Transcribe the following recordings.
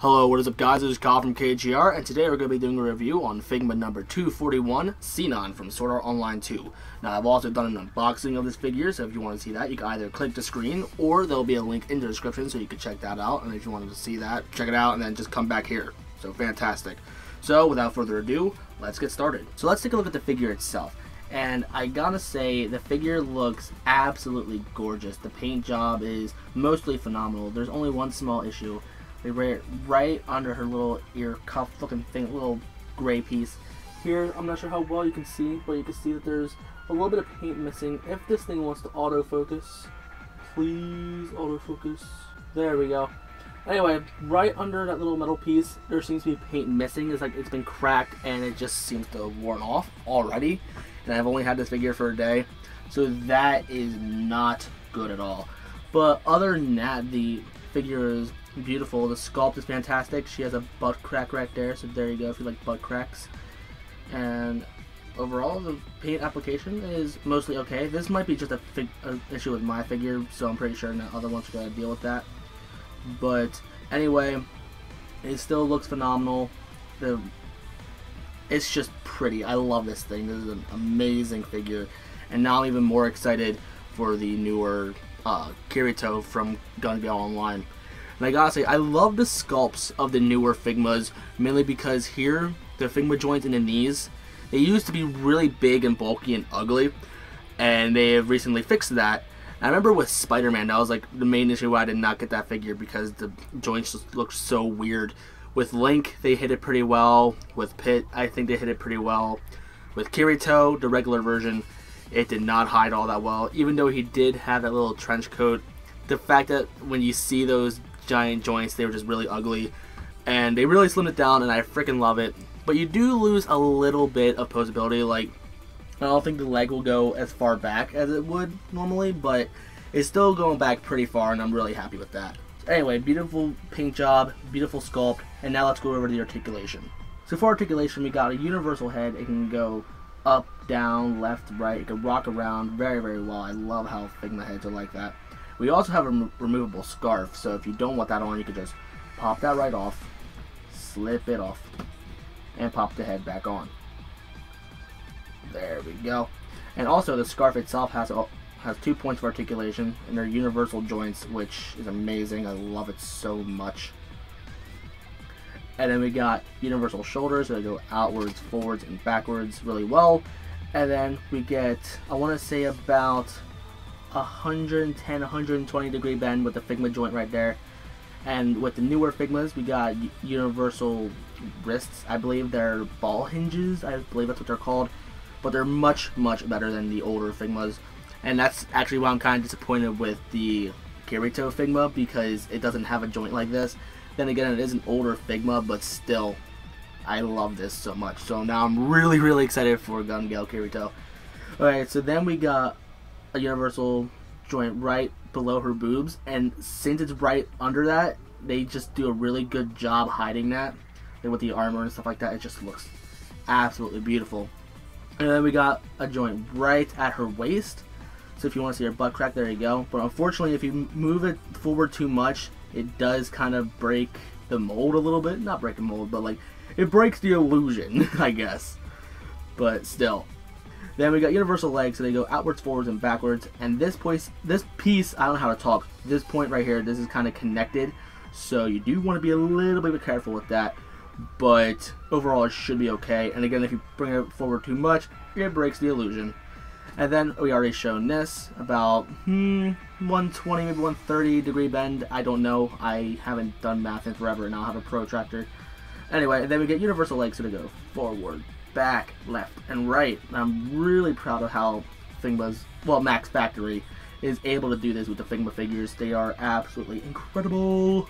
Hello, what is up guys, this is Kyle from KGR, and today we're going to be doing a review on Figma number 241, Sinon from Sword Art Online 2. Now I've also done an unboxing of this figure, so if you want to see that, you can either click the screen, or there'll be a link in the description so you can check that out, and if you wanted to see that, check it out, and then just come back here. So fantastic. So without further ado, let's get started. So let's take a look at the figure itself. And I gotta say, the figure looks absolutely gorgeous. The paint job is mostly phenomenal. There's only one small issue. They wear it right under her little ear cuff looking thing, little gray piece. Here, I'm not sure how well you can see, but you can see that there's a little bit of paint missing. If this thing wants to autofocus, please autofocus. There we go. Anyway, right under that little metal piece, there seems to be paint missing. It's like it's been cracked and it just seems to have worn off already. And I've only had this figure for a day, so that is not good at all. But other than that, the figure is beautiful. The sculpt is fantastic. She has a butt crack right there, so there you go if you like butt cracks. And overall, the paint application is mostly okay. This might be just an issue with my figure, so I'm pretty sure the other ones are going to deal with that. But anyway, it still looks phenomenal. It's just pretty. I love this thing. This is an amazing figure, and now I'm even more excited for the newer Kirito from Gun Gale Online. And I gotta say, I love the sculpts of the newer Figmas, mainly because here, the Figma joints in the knees, they used to be really big and bulky and ugly, and they have recently fixed that. And I remember with Spider-Man, that was like the main issue why I did not get that figure, because the joints just looked so weird. With Link, they hit it pretty well. With Pit, I think they hit it pretty well. With Kirito, the regular version, it did not hide all that well. Even though he did have that little trench coat, the fact that when you see those giant joints, they were just really ugly, and they really slimmed it down, and I freaking love it. But you do lose a little bit of posability. Like, I don't think the leg will go as far back as it would normally, but it's still going back pretty far, and I'm really happy with that. Anyway, beautiful paint job, beautiful sculpt, and now let's go over the articulation. So for articulation, we got a universal head. It can go up, down, left, right. It can rock around very, very well. I love how Figma heads are like that. We also have a removable scarf, so if you don't want that on, you can just pop that right off, slip it off, and pop the head back on. There we go. And also, the scarf itself has 2 points of articulation, and they're universal joints, which is amazing. I love it so much. And then we got universal shoulders, so they go outwards, forwards, and backwards really well. And then we get, I want to say about 110, 120 degree bend with the Figma joint right there. And with the newer Figmas, we got universal wrists. I believe they're ball hinges. I believe that's what they're called. But they're much, much better than the older Figmas. And that's actually why I'm kind of disappointed with the Kirito Figma, because it doesn't have a joint like this. Then again, it is an older Figma, but still, I love this so much. So now I'm really, really excited for Gun Gale Kirito. Alright, so then we got a universal joint right below her boobs, and since it's right under that, they just do a really good job hiding that. And with the armor and stuff like that, it just looks absolutely beautiful. And then we got a joint right at her waist, so if you want to see her butt crack, there you go. But unfortunately, if you move it forward too much, it does kind of break the mold a little bit. Not break the mold, but like, it breaks the illusion, I guess. But still. Then we got universal legs, so they go outwards, forwards, and backwards. And this piece, I don't know how to talk. This point right here, this is kind of connected, so you do want to be a little bit careful with that. But overall, it should be okay. And again, if you bring it forward too much, it breaks the illusion. And then we already shown this, about 120, maybe 130 degree bend. I don't know. I haven't done math in forever, and I have a protractor. Anyway, and then we get universal legs, so they go forward, back, left, and right. And I'm really proud of how Figma's, well, Max Factory is able to do this with the Figma figures. They are absolutely incredible.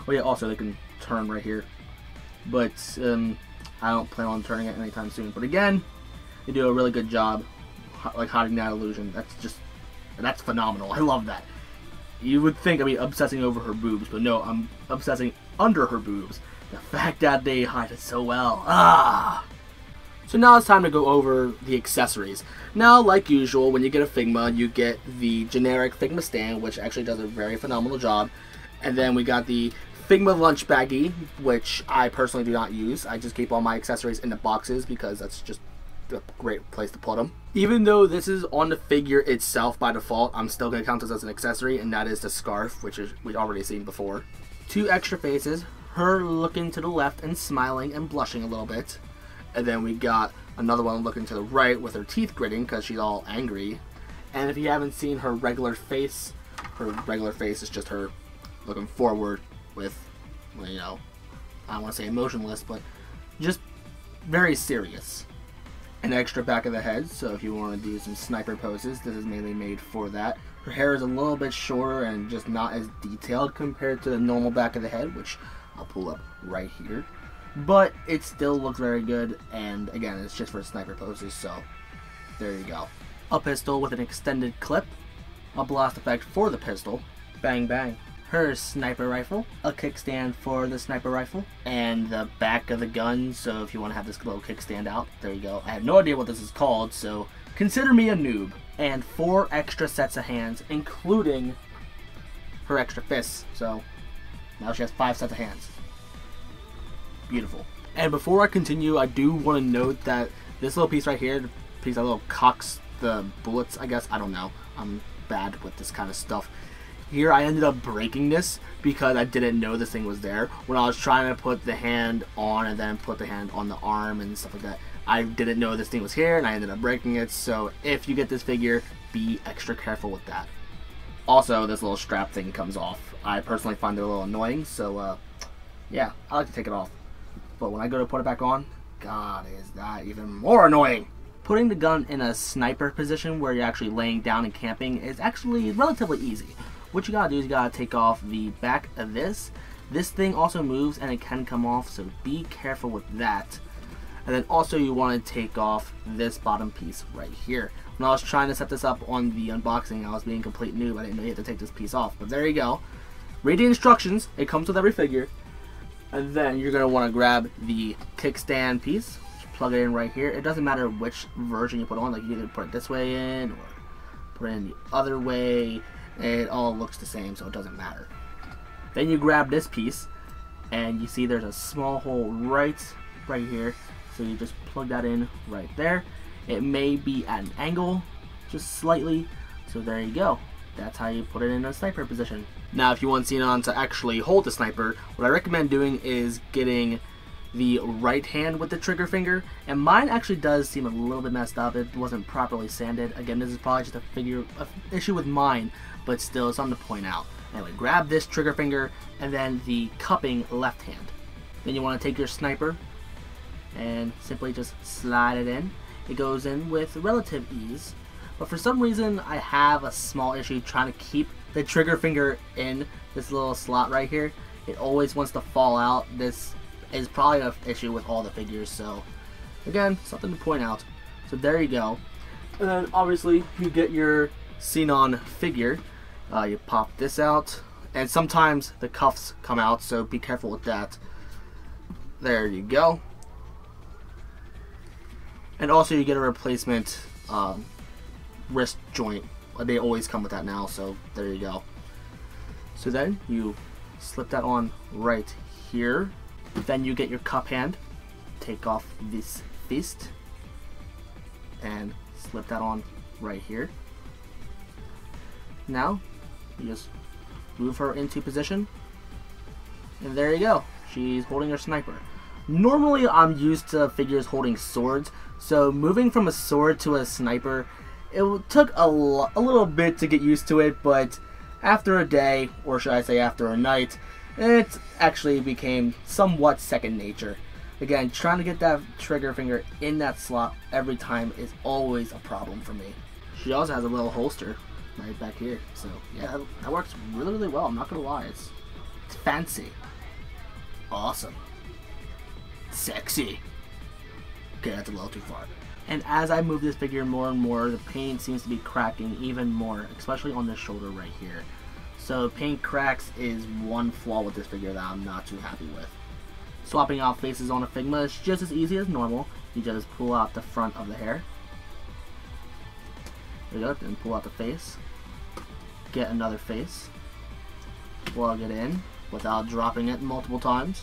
Oh yeah, also they can turn right here, but I don't plan on turning it anytime soon. But again, they do a really good job, like hiding that illusion. That's phenomenal. I love that. You would think I'd be obsessing over her boobs, but no, I'm obsessing under her boobs. The fact that they hide it so well. So now it's time to go over the accessories. Now, like usual, when you get a Figma, you get the generic Figma stand, which actually does a very phenomenal job. And then we got the Figma lunch baggie, which I personally do not use. I just keep all my accessories in the boxes because that's just a great place to put them. Even though this is on the figure itself by default, I'm still going to count this as an accessory, and that is the scarf, which is we've already seen before. 2 extra faces, her looking to the left and smiling and blushing a little bit. And then we got another one looking to the right with her teeth gritting because she's all angry. And if you haven't seen her regular face is just her looking forward with, well, you know, I don't want to say emotionless, but just very serious. An extra back of the head, so if you want to do some sniper poses, this is mainly made for that. Her hair is a little bit shorter and just not as detailed compared to the normal back of the head, which I'll pull up right here. But it still looks very good, and again, it's just for sniper poses, so there you go. A pistol with an extended clip, a blast effect for the pistol, bang bang. Her sniper rifle, a kickstand for the sniper rifle, and the back of the gun, so if you want to have this little kickstand out, there you go. I have no idea what this is called, so consider me a noob. And 4 extra sets of hands, including her extra fists, so now she has 5 sets of hands. Beautiful. And before I continue, I do want to note that this little piece right here, the piece that little cocks the bullets, I guess, I don't know. I'm bad with this kind of stuff. Here I ended up breaking this because I didn't know this thing was there. When I was trying to put the hand on and then put the hand on the arm and stuff like that, I didn't know this thing was here and I ended up breaking it. So if you get this figure, be extra careful with that. Also, this little strap thing comes off. I personally find it a little annoying, so yeah, I like to take it off. But when I go to put it back on, God, is that even more annoying. Putting the gun in a sniper position where you're actually laying down and camping is actually relatively easy. What you gotta do is you gotta take off the back of this. This thing also moves and it can come off, so be careful with that. And then also you want to take off this bottom piece right here. When I was trying to set this up on the unboxing, I was being a complete noob. I didn't know you had to take this piece off, but there you go. Read the instructions. It comes with every figure. And then you're gonna want to grab the kickstand piece, plug it in right here. It doesn't matter which version you put on. Like you either put it this way in or put it in the other way. It all looks the same, so it doesn't matter. Then you grab this piece, and you see there's a small hole right here. So you just plug that in right there. It may be at an angle, just slightly. So there you go. That's how you put it in a sniper position. Now, if you want Sinon to actually hold the sniper, what I recommend doing is getting the right hand with the trigger finger. And mine actually does seem a little bit messed up. It wasn't properly sanded. Again, this is probably just an issue with mine, but still something to point out. Anyway, grab this trigger finger and then the cupping left hand. Then you want to take your sniper and simply just slide it in. It goes in with relative ease, but for some reason I have a small issue trying to keep the trigger finger in this little slot right here. It always wants to fall out. This is probably an issue with all the figures, so again, something to point out. So there you go. And then obviously you get your Sinon figure. You pop this out, and sometimes the cuffs come out, so be careful with that. There you go. And also you get a replacement wrist joint. They always come with that now, so there you go. So then you slip that on right here. Then you get your cup hand, take off this fist, and slip that on right here. Now you just move her into position, and there you go. She's holding her sniper. Normally I'm used to figures holding swords, so moving from a sword to a sniper, it took a little bit to get used to it, but after a day, or should I say after a night, it actually became somewhat second nature. Again, trying to get that trigger finger in that slot every time is always a problem for me. She also has a little holster right back here, so yeah, that works really, really well. I'm not gonna lie, it's fancy, awesome, sexy. Okay, that's a little too far. And as I move this figure more and more, the paint seems to be cracking even more, especially on the shoulder right here. So paint cracks is one flaw with this figure that I'm not too happy with. Swapping out faces on a Figma is just as easy as normal. You just pull out the front of the hair. There you go, then pull out the face. Get another face. Plug it in. without dropping it multiple times.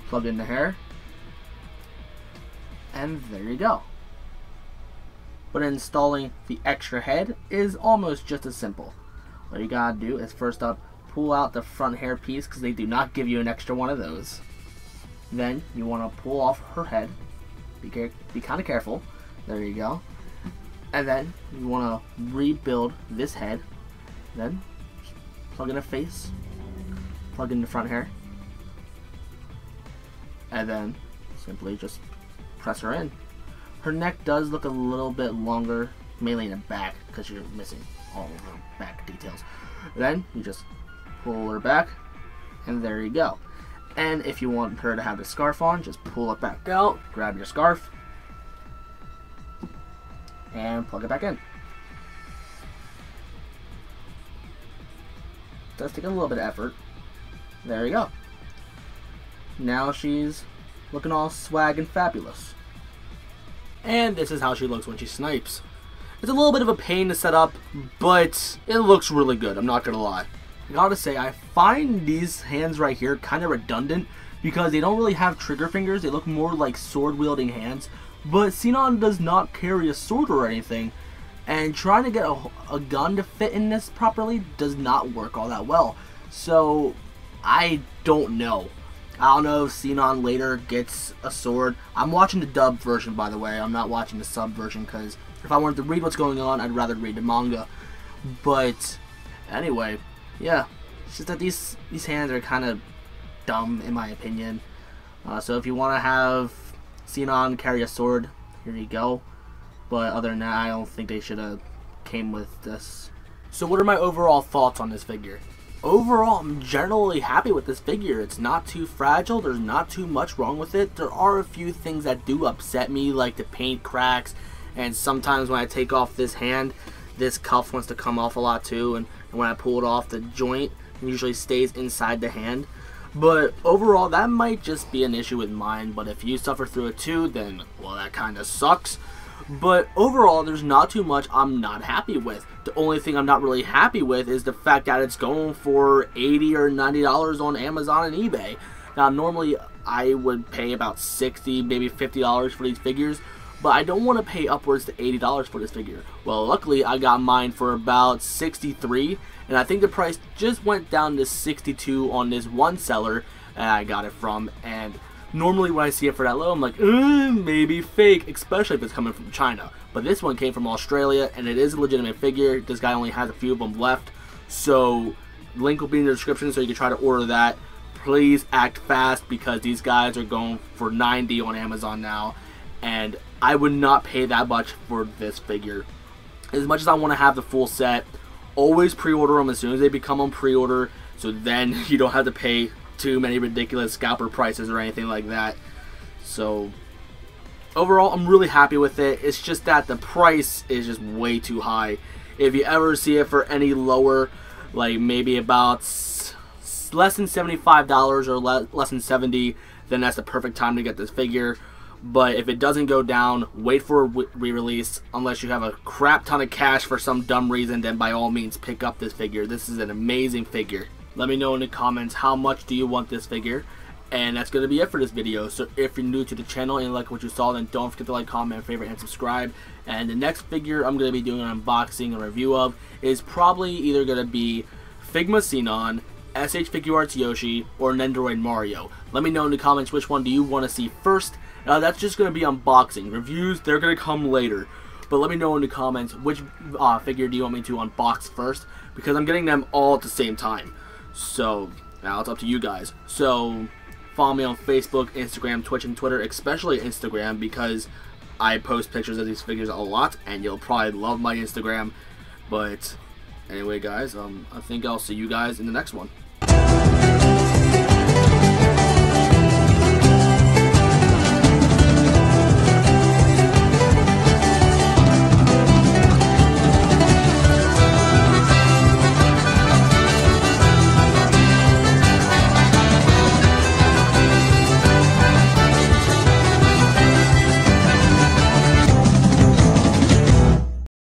Plug in the hair, and there you go. But installing the extra head is almost just as simple. What you gotta do is first up, pull out the front hair piece, because they do not give you an extra one of those. Then you want to pull off her head. Be kind of careful. There you go. And then you want to rebuild this head. Then plug in a face, plug in the front hair, and then simply just press her in. Her neck does look a little bit longer, mainly in the back, because you're missing all of the back details. Then you just pull her back, and there you go. And if you want her to have the scarf on, just pull it back out, grab your scarf, and plug it back in. It does take a little bit of effort. There you go. Now she's looking all swag and fabulous. And this is how she looks when she snipes. It's a little bit of a pain to set up, but it looks really good, I'm not gonna lie. I gotta say, I find these hands right here kind of redundant because they don't really have trigger fingers. They look more like sword wielding hands, but Sinon does not carry a sword or anything, and trying to get a gun to fit in this properly does not work all that well. So I don't know. I don't know if Sinon later gets a sword. I'm watching the dub version, by the way. I'm not watching the sub version because if I wanted to read what's going on, I'd rather read the manga. But anyway, yeah, it's just that these hands are kind of dumb in my opinion. So if you want to have Sinon carry a sword, here you go. But other than that, I don't think they should have came with this. So what are my overall thoughts on this figure? Overall, I'm generally happy with this figure. It's not too fragile. There's not too much wrong with it. There are a few things that do upset me, like the paint cracks, and sometimes when I take off this hand, this cuff wants to come off a lot too, and when I pull it off, the joint usually stays inside the hand. But overall, that might just be an issue with mine, but if you suffer through it too, then, well, that kind of sucks. But overall, there's not too much I'm not happy with. The only thing I'm not really happy with is the fact that it's going for $80 or $90 on Amazon and eBay. Now, normally I would pay about $60, maybe $50 for these figures, but I don't want to pay upwards to $80 for this figure. Well, luckily, I got mine for about $63, and I think the price just went down to $62 on this one seller that I got it from, and normally when I see it for that low, I'm like, maybe fake, especially if it's coming from China. But this one came from Australia, and it is a legitimate figure. This guy only has a few of them left, so link will be in the description so you can try to order that. Please act fast because these guys are going for $90 on Amazon now, and I would not pay that much for this figure. As much as I want to have the full set, always pre-order them as soon as they become on pre-order, so then you don't have to pay too many ridiculous scalper prices or anything like that. So overall, I'm really happy with it. It's just that the price is just way too high. If you ever see it for any lower, like maybe about less than $75 or less than $70, then that's the perfect time to get this figure. But if it doesn't go down, wait for a re-release. Unless you have a crap ton of cash for some dumb reason, then by all means pick up this figure. This is an amazing figure. Let me know in the comments how much do you want this figure. And that's going to be it for this video. So if you're new to the channel and you like what you saw, then don't forget to like, comment, favorite, and subscribe. And the next figure I'm going to be doing an unboxing and review of is probably either going to be Figma Sinon, SH Figuarts Yoshi, or Nendoroid Mario. Let me know in the comments which one do you want to see first. That's just going to be unboxing. Reviews, they're going to come later. But let me know in the comments which figure do you want me to unbox first, because I'm getting them all at the same time. So now it's up to you guys. So follow me on Facebook, Instagram, Twitch, and Twitter, especially Instagram, because I post pictures of these figures a lot, and you'll probably love my Instagram. But anyway, guys, I think I'll see you guys in the next one.